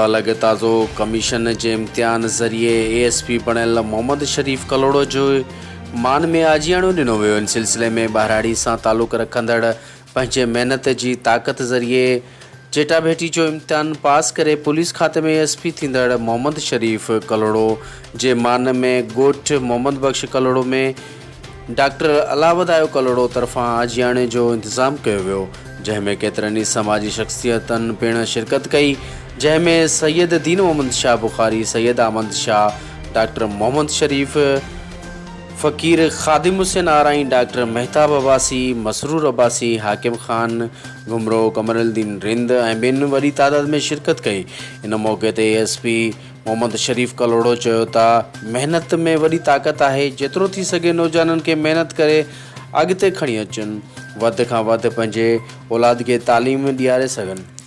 कलोड़ा लॻे ताज़ो कमीशन जे इम्तिहान ज़रिए ASP बणियल मोहम्मद शरीफ़ कलोड़ो जो मान में आजियाणो ॾिनो वियो। इन सिलसिले में ॿाराड़ी सां तालुक़ रखंदड़ पंहिंजे महिनत जी ताक़त ज़रिए चेटाभेटी जो इम्तिहान पास करे पुलिस खाते में ASP थींदड़ मोहम्मद शरीफ़ कलोड़ो जे मान में ॻोठ मोहम्मद बख़्श कलोड़ो में डॉक्टर अलावदायो कलोड़ो तरफ़ां आजियाणे जो इंतज़ाम कयो वियो, जंहिंमें केतिरनि समाजी शख़्सियतनि पिणु शिरकत कई, जंहिंमें सैयद दीन मोहम्मद शाह बुखारी, सैयद अहमद शाह, डॉक्टर मोहम्मद शरीफ़, फ़कीर ख़ादिम हुसैन आराई, डॉक्टर मेहताब अब्बासी, मसरूर अब्बासी, हाकिम ख़ान घुमरो, कमरुद्दीन रिंद ऐं ॿियनि वॾी तादाद में शिरकत कई। इन मौक़े ते ASP मोहम्मद शरीफ़ कलोड़ो चयो त महिनत में वॾी ताक़त आहे, जेतिरो थी सघे नौजवाननि खे महिनत करे अॻिते खणी अचनि, वधि खां वधि पंहिंजे औलाद खे तालीम ॾियारे सघनि।